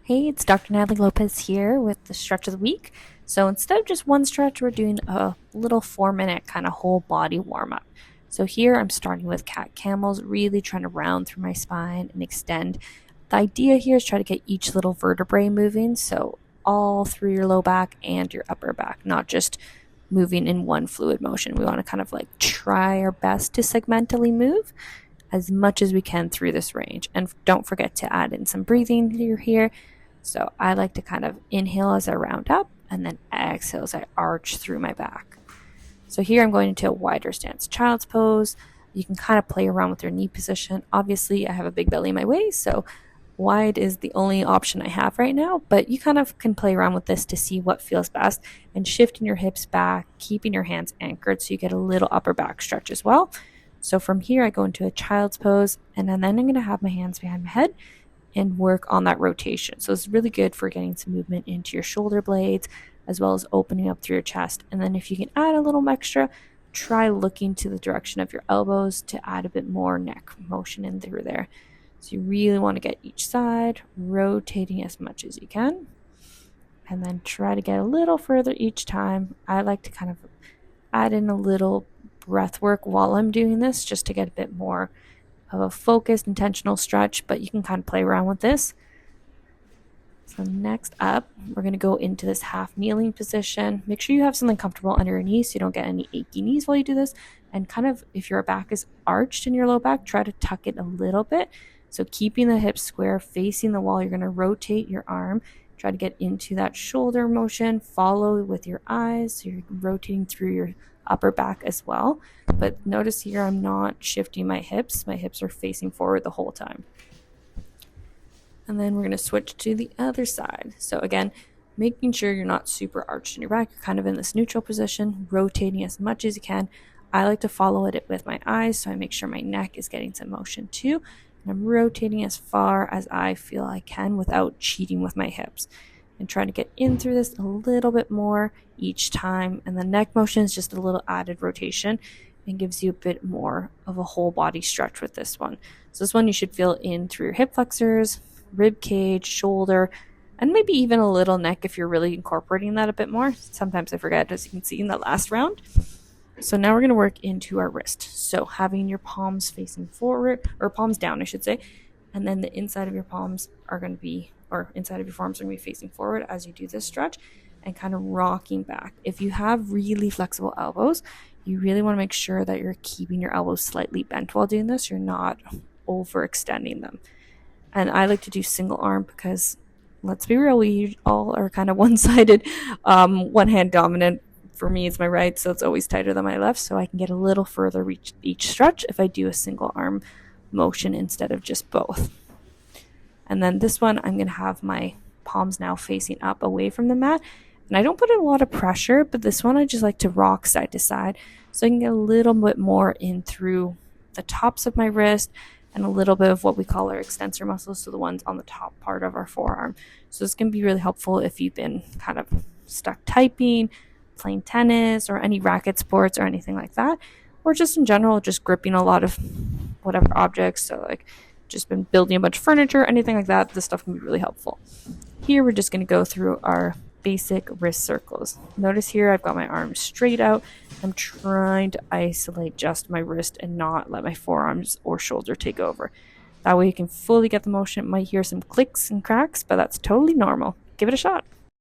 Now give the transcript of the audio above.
Hey, it's Dr. Natalie Lopez here with the stretch of the week. So instead of just one stretch, we're doing a little 4 minute kind of whole body warm up. So here I'm starting with cat camels, really trying to round through my spine and extend. The idea here is try to get each little vertebrae moving, so all through your low back and your upper back, not just moving in one fluid motion. We want to kind of like try our best to segmentally move as much as we can through this range. And don't forget to add in some breathing here. So I like to kind of inhale as I round up and then exhale as I arch through my back. So here I'm going into a wider stance child's pose. You can kind of play around with your knee position. Obviously, I have a big belly in my way, so wide is the only option I have right now, but you kind of can play around with this to see what feels best and shifting your hips back, keeping your hands anchored so you get a little upper back stretch as well. So from here, I go into a child's pose, and then I'm going to have my hands behind my head and work on that rotation. So it's really good for getting some movement into your shoulder blades as well as opening up through your chest. And then if you can add a little extra, try looking to the direction of your elbows to add a bit more neck motion in through there. So you really want to get each side rotating as much as you can. And then try to get a little further each time. I like to kind of add in a little breath work while I'm doing this just to get a bit more of a focused, intentional stretch, but you can kind of play around with this. So next up, we're going to go into this half kneeling position. Make sure you have something comfortable under your knees so you don't get any achy knees while you do this. And kind of, if your back is arched in your low back, try to tuck it a little bit. So keeping the hips square, facing the wall, you're going to rotate your arm. Try to get into that shoulder motion. Follow with your eyes. So you're rotating through your upper back as well. But notice here I'm not shifting my hips. My hips are facing forward the whole time. And then we're going to switch to the other side. So again, making sure you're not super arched in your back. You're kind of in this neutral position, rotating as much as you can. I like to follow it with my eyes, so I make sure my neck is getting some motion too. And I'm rotating as far as I feel I can without cheating with my hips. And trying to get in through this a little bit more each time. And the neck motion is just a little added rotation and gives you a bit more of a whole body stretch with this one. So this one you should feel in through your hip flexors, rib cage, shoulder, and maybe even a little neck if you're really incorporating that a bit more. Sometimes I forget, as you can see in the last round. So now we're going to work into our wrist. So having your palms facing forward, or palms down, I should say, and then the inside of your palms are going to be, or inside of your forearms are going to be facing forward as you do this stretch and kind of rocking back. If you have really flexible elbows, you really want to make sure that you're keeping your elbows slightly bent while doing this. You're not overextending them. And I like to do single arm because, let's be real, we all are kind of one-sided, one hand dominant. For me, it's my right, so it's always tighter than my left, so I can get a little further each stretch if I do a single arm motion instead of just both. And then this one, I'm going to have my palms now facing up away from the mat. And I don't put in a lot of pressure, but this one I just like to rock side to side so I can get a little bit more in through the tops of my wrist and a little bit of what we call our extensor muscles, so the ones on the top part of our forearm. So this can be really helpful if you've been kind of stuck typing, playing tennis, or any racket sports or anything like that, or just in general, just gripping a lot of whatever objects. So like just been building a bunch of furniture, anything like that, this stuff can be really helpful. Here we're just going to go through our basic wrist circles. Notice here I've got my arms straight out. I'm trying to isolate just my wrist and not let my forearms or shoulder take over. That way you can fully get the motion. It might hear some clicks and cracks, but that's totally normal. Give it a shot.